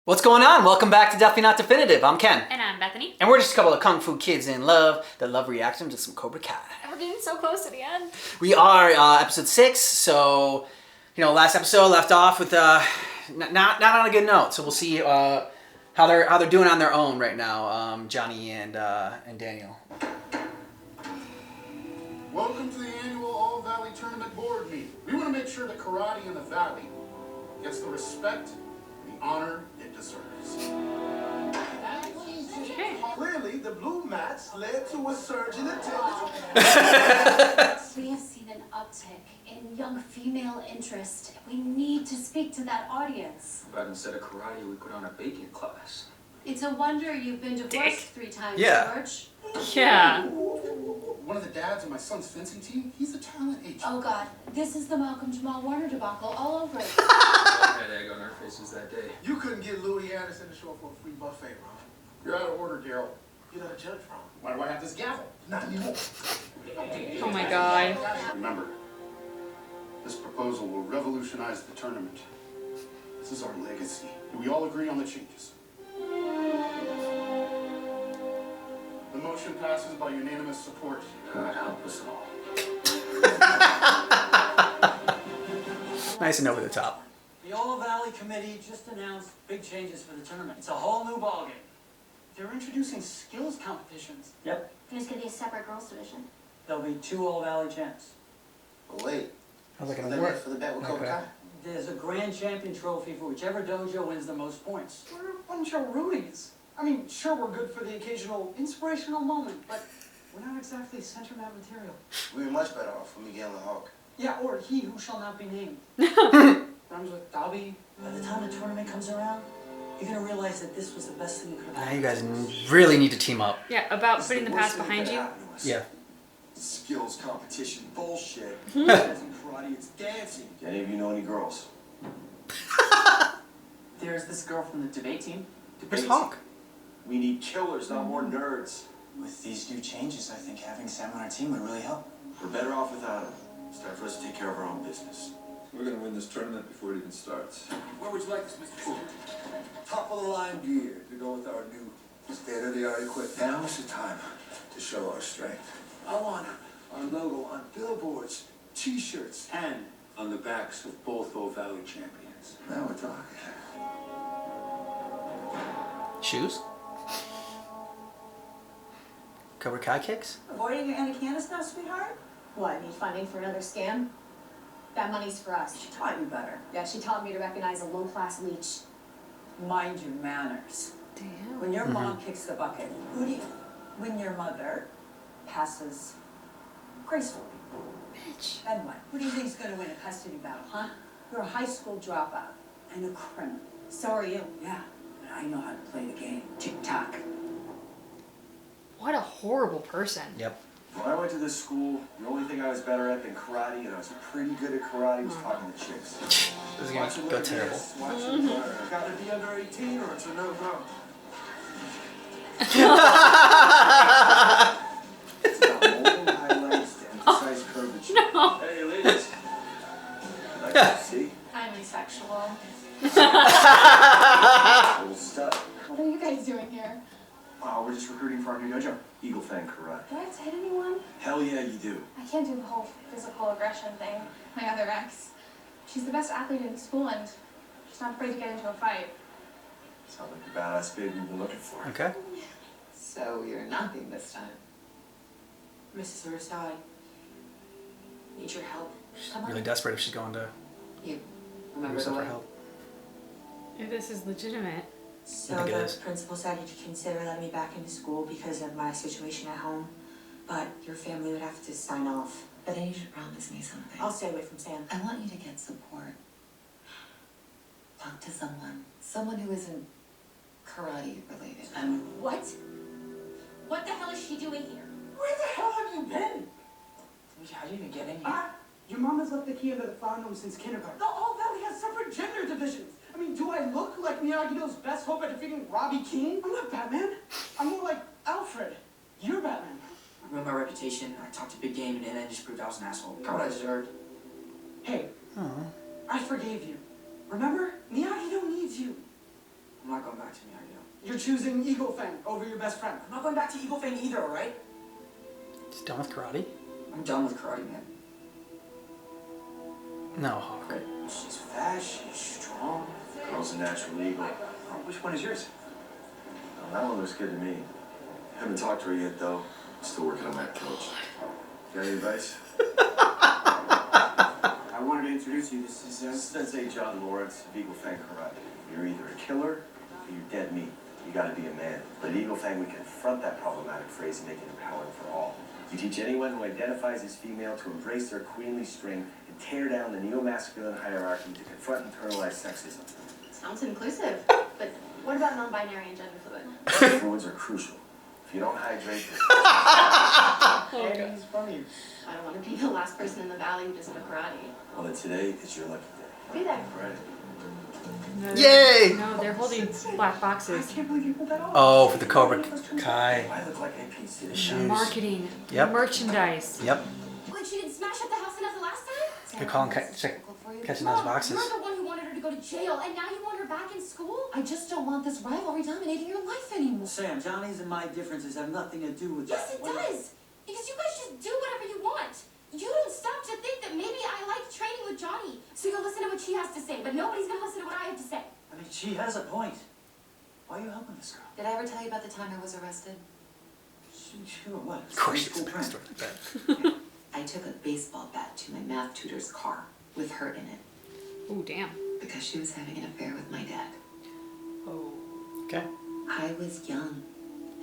What's going on? Welcome back to Definitely Not Definitive. I'm Ken. And I'm Bethany. And we're just a couple of Kung Fu kids in love that love reacting to some Cobra Kai. And we're getting so close to the end. We are episode 6, so, last episode left off with not on a good note. So we'll see how they're doing on their own right now, Johnny and Daniel. Welcome to the annual All Valley Tournament Board meeting. We want to make sure that karate in the Valley gets the respect and the honor it deserves. Clearly, the blue mats led to a surge in attendance. We have seen an uptick in young female interest. We need to speak to that audience. But instead of karate, we put on a baking class. It's a wonder you've been divorced 3 times, Yeah. George. Yeah. One of the dads on my son's fencing team, he's a talent agent. Oh God, this is the Malcolm Jamal Warner debacle all over it. Had egg on our faces that day. You couldn't get Louis Anderson to show up for a free buffet, Ron. You're out of order, Daryl. You're not a judge, Ron. Why do I have this gavel? Not anymore. Oh my God. Remember, this proposal will revolutionize the tournament. This is our legacy. Do we all agree on the changes? The motion passes by unanimous support. God help us all. Nice and over the top. The All Valley Committee just announced big changes for the tournament. It's a whole new ballgame. They're introducing skills competitions. Yep. There's gonna be a separate girls division. There'll be 2 All Valley champs. But wait, How's that is gonna that work? it for the bet with Okay. Cobra Kai? There's a grand champion trophy for whichever dojo wins the most points. We're a bunch of Rudies. I mean, sure, we're good for the occasional inspirational moment, but we're not exactly center mat material. We'd be much better off with Miguel the Hawk. Yeah, or he who shall not be named. Rhymes with Dobby. By the time the tournament comes around, you're gonna realize that this was the best thing that could have Now happened. you guys really need to team up. Yeah, about putting the past behind you. Yeah. Skills competition bullshit. It isn't karate, it's dancing. Do any of you know any girls? There's this girl from the debate team. Where's Hawk? We need killers, not more nerds. With these new changes, I think having Sam on our team would really help. We're better off without him. It's time for us to take care of our own business. We're gonna win this tournament before it even starts. Where would you like this, Mr. Stewart? Top of the line gear to go with our new state-of-the-art equipment. Now's the time to show our strength. I want our logo on billboards, t-shirts, And on the backs of both All Valley champions. now we're talking. Shoes? Cobra Kai kicks? Avoiding your Anna Candace now, sweetheart? What, need funding for another scam? That money's for us. She taught you better. Yeah, she taught me to recognize a low-class leech. Mind your manners. Damn. When your mom kicks the bucket, who do you... When your mother passes gracefully, Bitch. then what? Who do you think's gonna win a custody battle, huh? You're a high school dropout and a criminal. So are you. Yeah, but I know how to play the game. Tick-tock. What a horrible person. Yep. When I went to this school, the only thing I was better at than karate, and I was pretty good at karate, was talking to chicks. This is Watch gonna it go learn, terrible. yes. Watch it learn. Gotta be under 18 or it's a no-go. It's about molding highlights to emphasize curvature. Hey, ladies. Like to see? I'm asexual. Little stuff. What are you guys doing here? We're just recruiting for our new dojo. Eagle Fang Karate. Do I have to hit anyone? Hell yeah, you do. I can't do the whole physical aggression thing. My other ex. She's the best athlete in school and she's not afraid to get into a fight. Sounds like the badass baby we've been looking for. Okay. So you're nothing this time. Mrs. Ursai, need your help. Come on. Really desperate if she's going to You Remember use the her for way? help. If this is legitimate. So I think it the is. principal said he'd consider letting me back into school because of my situation at home, but your family would have to sign off. But I need you to promise me something. I'll stay away from Sam. I want you to get support. Talk to someone who isn't karate related. What? What the hell is she doing here? Where the hell have you been? How did you even get in here? Your mom has left the key under the phone room since kindergarten. The All Valley has separate gender divisions. I mean, do I look like Miyagi-Do's best hope at defeating Robbie Keane? I'm not Batman. I'm more like Alfred. You're Batman. I ruined my reputation. I talked a big game and then just proved I was an asshole. Got what I deserved. Hey, Oh. I forgave you. Remember? Miyagi-Do needs you. I'm not going back to Miyagi-Do. You're choosing Eagle Fang over your best friend. I'm not going back to Eagle Fang either, alright? He's done with karate? I'm done with karate, man. No, Hawk. She's fast, she's strong. Girl's a natural eagle. Oh, which one is yours? Well, that one looks good to me. Haven't talked to her yet, though. Still working on that, coach. Got any advice? I wanted to introduce you. This is Sensei John Lawrence of Eagle Fang Karate. You're either a killer or you're dead meat. You gotta be a man. But at Eagle Fang, we confront that problematic phrase and make it empowering for all. You teach anyone who identifies as female to embrace their queenly strength and tear down the neo-masculine hierarchy to confront internalized sexism. Sounds inclusive. But what about non-binary and gender fluid? Fluids are crucial. If you don't hydrate, Eddie's funny. I don't want to be the last person in the valley who doesn't know karate. well, then today is your lucky day. Be there. Right? No, Yay! No, they're holding black I boxes. can't believe you pulled that off. Oh, for the Cobra Kai. I look like AP City. Shoes. Marketing. Yep. Merchandise. Yep. Wait, she didn't smash up the house enough the last time? Good call on catching those boxes. You're the one who wanted her to go to jail, and now you want her back in school? I just don't want this rivalry dominating your life anymore. Sam, Johnny's and my differences have nothing to do with Yes, that. it does. Because you guys just do whatever you want. You don't stop to think that maybe I like training with Johnny. So you'll listen to what she has to say, but nobody's gonna listen to what I have to say. I mean, she has a point. Why are you helping this girl? Did I ever tell you about the time I was arrested? Sure, what? Of course, it's School a prank. backstory like that. I took a baseball bat to my math tutor's car with her in it Ooh, damn. because she was having an affair with my dad. Oh. Okay. I was young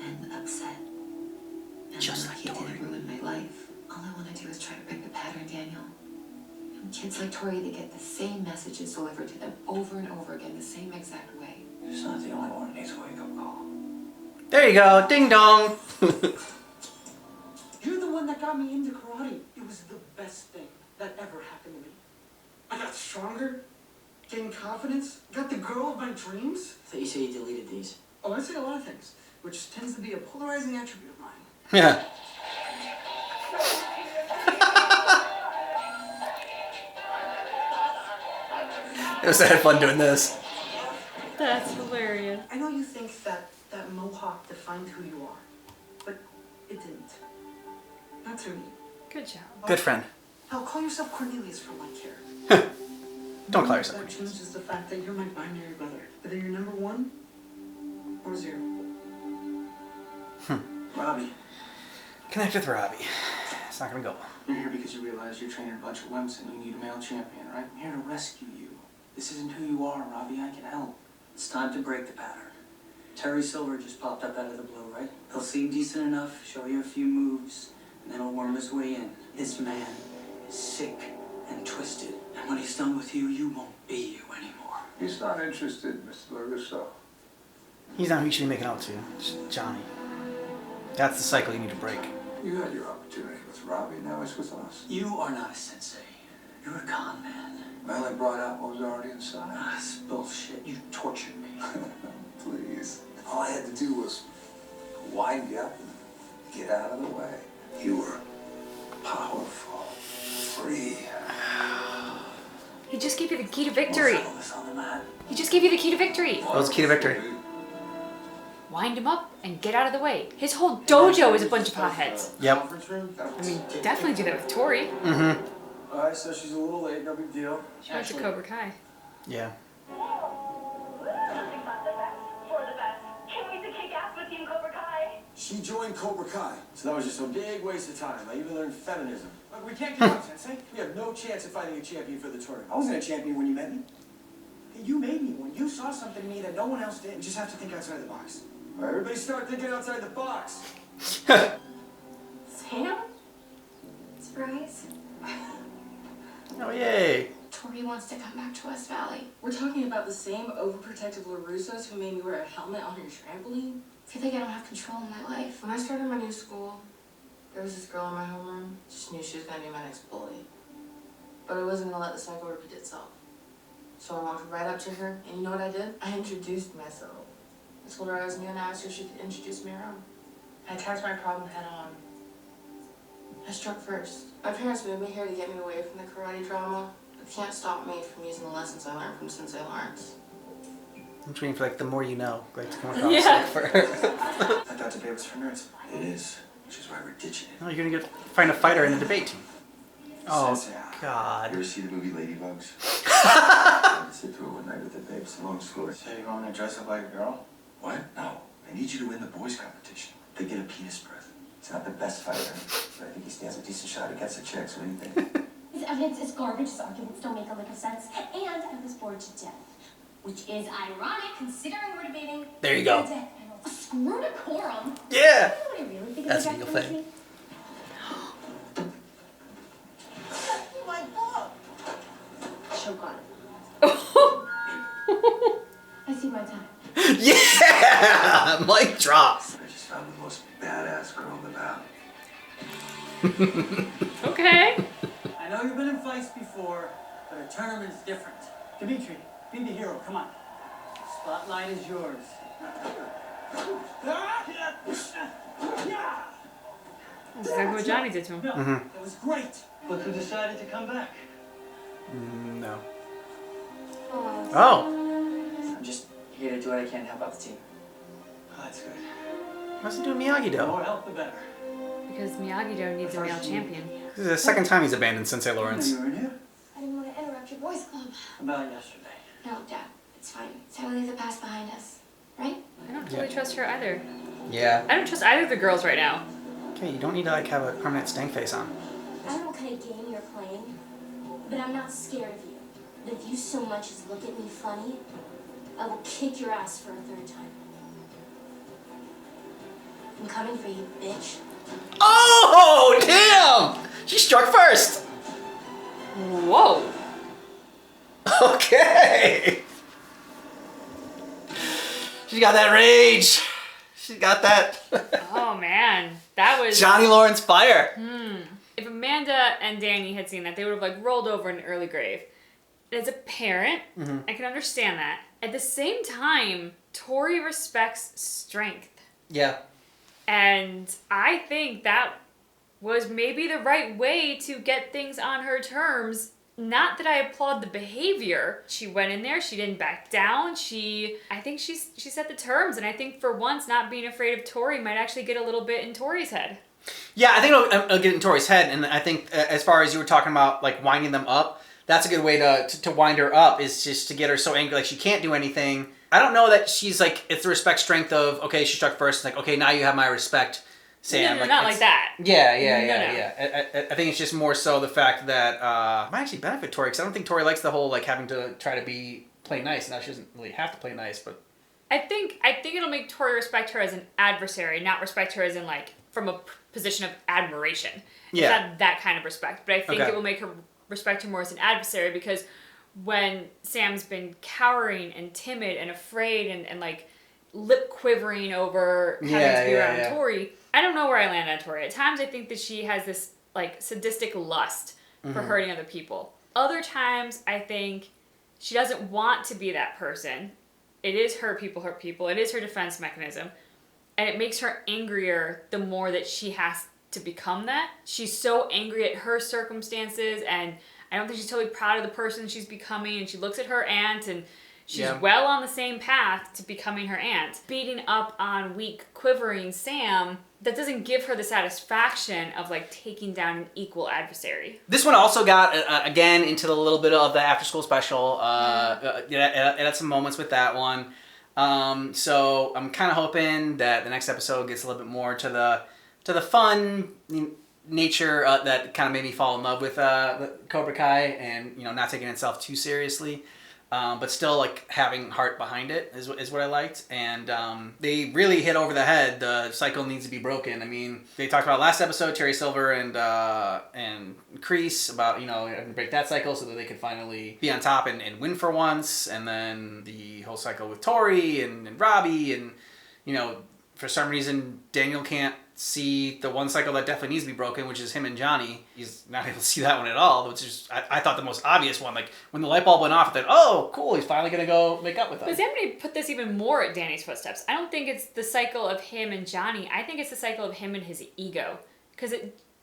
and upset. And Just I'm like lucky it Tori. didn't ruin my life. All I want to do is try to break the pattern, Daniel. And kids like Tori, they get the same messages delivered to them over and over again, the same exact way. She's not the only one who needs a wake-up call. There you go. Ding dong. You're the one that got me into karate. It was the best thing that ever happened to me. I got stronger, gained confidence, got the girl of my dreams. I thought you said you deleted these. Oh, I say a lot of things, which tends to be a polarizing attribute of mine. Yeah. It was had fun doing this. That's hilarious. I know you think that that mohawk defined who you are, but it didn't. Not to me. Good job. Good friend. Hell, call yourself Cornelius for one care. Don't call yourself That Cornelius. changes the fact that you're my binary brother. Whether you're number 1 or 0. Robbie, Connect with Robbie. It's not gonna go. you're here because you realize you're training a bunch of wimps and you need a male champion, right? I'm here to rescue you. This isn't who you are, Robbie. I can help. It's time to break the pattern. Terry Silver just popped up out of the blue, right? He'll seem decent enough, show you a few moves, and then he'll worm his way in. This man is sick and twisted. And when he's done with you, you won't be you anymore. He's not interested, Mr. LaRusso. He's not who you should be making out to. It's Johnny. That's the cycle you need to break. You had your opportunity with Robbie, now it's with us. You are not a sensei. You're a con man. I only brought out what was already inside. Ah, this bullshit. You tortured me. Please. All I had to do was wind you up and get out of the way. You were powerful, free. He just gave you the key to victory. We'll settle this on the mat. He just gave you the key to victory. That was the key to victory. Wind him up and get out of the way. His whole dojo is a bunch of hotheads. Yep. Conference room? I mean, definitely do that with Tori. Mm-hmm. Alright, so she's a little late, no big deal. She went to Cobra Kai. Yeah. She joined Cobra Kai, so that was just a big waste of time. I even learned feminism. Look, we can't give up, Sensei. We have no chance of finding a champion for the tournament. I wasn't a champion when you met me. You made me one. You saw something in me that no one else did. You just have to think outside the box. All right, everybody start thinking outside the box. Sam? Surprise? Oh, yay. Tori wants to come back to West Valley. We're talking about the same overprotective LaRussos who made me wear a helmet on your trampoline? I feel like I don't have control in my life. When I started my new school, there was this girl in my homeroom. Just knew she was gonna be my next bully. But I wasn't gonna let the cycle repeat itself. So I walked right up to her, and you know what I did? I introduced myself. I told her I was new and I asked her if she could introduce me around. I attacked my problem head on. I struck first. My parents moved me here to get me away from the karate drama. It can't stop me from using the lessons I learned from Sensei Lawrence. I'm just waiting for like the more you know, like to come across. Yeah. Like, for... I thought debate was for nerds. It is, which is why we're ditching it. Oh, you're gonna find a fighter in a debate team. Oh Says, yeah. You God. ever see the movie Ladybugs? I sit through it one night with the babes. Long story. So you want me to dress up like a girl? What? No. I need you to win the boys' competition. They get a penis breath. He's not the best fighter, but I think he stands a decent shot against the chicks. What do you think? His evidence is garbage. His arguments don't make a lick of sense. And I was bored to death. Which is ironic considering we're debating There you go. the death penalty. Screw decorum. Yeah. You know what I really think That's of a the legal death thing. penalty? My book. Choke on it. I see my time. Yeah. Mic drop. I just found the most badass girl in the valley. Okay. I know you've been in fights before, but a tournament's different. Dimitri, be the hero, come on. Spotlight is yours. That's exactly what Johnny did to him. No, it was great. Look who decided to come back. No. Oh. Oh. I'm just here to do what I can to help out the team. Oh, that's good. What's he doing Miyagi The Do? more help, the better. Because Miyagi-Do needs a male champion. This is the second time he's abandoned Sensei Lawrence. You were in here? I didn't want to interrupt your boys' club. About yesterday. No, Dad, it's fine. It's time we leave the past behind us. Right? I don't really trust her either. Yeah. I don't trust either of the girls right now. Okay, you don't need to like have a permanent stank face on. I don't know what kind of game you're playing, but I'm not scared of you. But if you so much as look at me funny, I will kick your ass for a third time. I'm coming for you, bitch. Oh, damn! She struck first. Whoa. Okay. She got that rage. She got that. Oh man, that was Johnny Lawrence fire. If Amanda and Danny had seen that, they would have like rolled over in an early grave. As a parent, I can understand that. At the same time, Tori respects strength. Yeah. And I think that was maybe the right way to get things on her terms. Not that I applaud the behavior. She went in there, she didn't back down. I think she set the terms, and I think for once not being afraid of Tori might actually get a little bit in Tori's head. Yeah, I think it'll get in Tori's head, and I think as far as you were talking about like winding them up, that's a good way to wind her up, is just to get her so angry like she can't do anything. I don't know that she's like, it's the respect strength of, okay, she struck first, like, okay, now you have my respect, Sam. No, not like that. Yeah. I think it's just more so the fact that might actually benefit Tori, because I don't think Tori likes the whole like having to try to play nice. Now she doesn't really have to play nice, but I think it'll make Tori respect her as an adversary, not respect her as in like from a position of admiration. Yeah. It's not that kind of respect, but I think Okay. it will make her respect her more as an adversary, because when Sam's been cowering and timid and afraid and like lip quivering over having to be around Tori, I don't know where I land on Tori. At times I think that she has this like sadistic lust for hurting other people. Other times I think she doesn't want to be that person. It is hurt people. It is her defense mechanism. And it makes her angrier the more that she has to become that. She's so angry at her circumstances, and I don't think she's totally proud of the person she's becoming, and she looks at her aunt, and she's well on the same path to becoming her aunt. Beating up on weak, quivering Sam, that doesn't give her the satisfaction of like taking down an equal adversary. this one also got again into the little bit of the after school special. It had some moments with that one. So I'm kind of hoping that the next episode gets a little bit more to the fun nature that kind of made me fall in love with Cobra Kai, and not taking itself too seriously, but still like having heart behind it is what I liked. And they really hit over the head. The cycle needs to be broken. I mean, they talked about last episode, Terry Silver and Kreese, about having to break that cycle so that they could finally be on top and win for once. And then the whole cycle with Tori and Robbie, and for some reason Daniel can't see the one cycle that definitely needs to be broken, which is him and Johnny. He's not able to see that one at all, which is I thought the most obvious one. Like when the light bulb went off, I thought, oh cool, he's finally gonna go make up with us. But Sam may put this even more at Danny's footsteps. I don't think it's the cycle of him and Johnny. I think it's the cycle of him and his ego. Because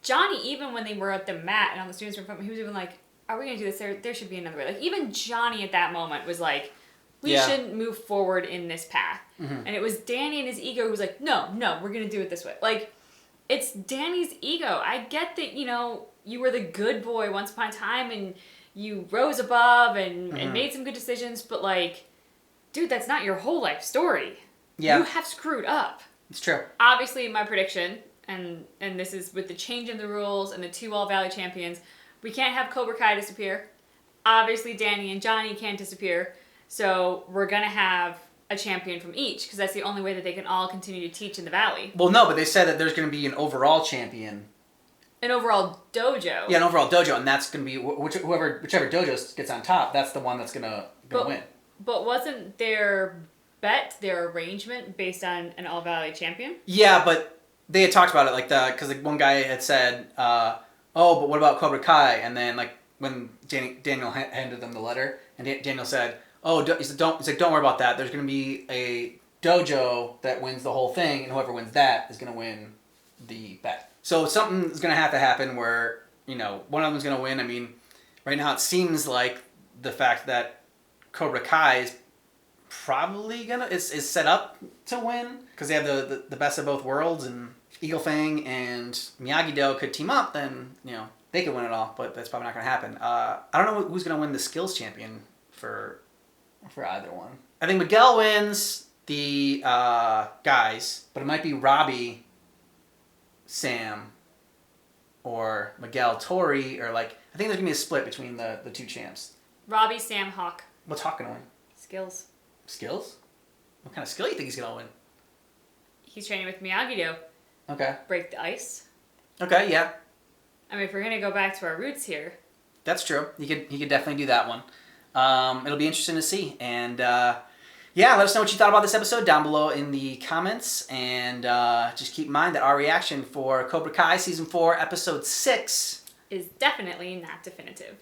Johnny, even when they were at the mat and on the students' room, he was even like, are we gonna do this? There should be another way. Like even Johnny at that moment was like, We shouldn't move forward in this path. And it was Danny and his ego who was like, no, we're going to do it this way. Like, it's Danny's ego. I get that, you were the good boy once upon a time and you rose above and made some good decisions, but like, dude, that's not your whole life story. Yeah. You have screwed up. It's true. Obviously, my prediction, and this is with the change in the rules and the 2 All Valley champions, we can't have Cobra Kai disappear. Obviously, Danny and Johnny can't disappear. So we're going to have a champion from each, because that's the only way that they can all continue to teach in the Valley. Well, no, but they said that there's going to be an overall champion. An overall dojo. Yeah, an overall dojo, and that's going to be whichever dojo gets on top. That's the one that's going to win. But wasn't their arrangement based on an All Valley champion? Yeah, but they had talked about it because one guy had said, "Oh, but what about Cobra Kai?" And then when Daniel handed them the letter, and Daniel said, "Oh, don't worry about that. There's going to be a dojo that wins the whole thing, and whoever wins that is going to win the bet." So something's going to have to happen where one of them is going to win. I mean, right now it seems like the fact that Cobra Kai is probably is set up to win because they have the best of both worlds, and Eagle Fang and Miyagi-Do could team up, then they could win it all, but that's probably not going to happen. I don't know who's going to win the skills champion for either one. I think Miguel wins the guys, but it might be Robbie, Sam, or Miguel, Tori, or I think there's going to be a split between the 2 champs. Robbie, Sam, Hawk. What's Hawk going to win? Skills. Skills? What kind of skill do you think he's going to win? He's training with Miyagi-Do. Okay. Break the ice. Okay, yeah. I mean, if we're going to go back to our roots here. That's true. He could definitely do that one. It'll be interesting to see. And let us know what you thought about this episode down below in the comments. And just keep in mind that our reaction for Cobra Kai Season 4, Episode 6 is definitely not definitive.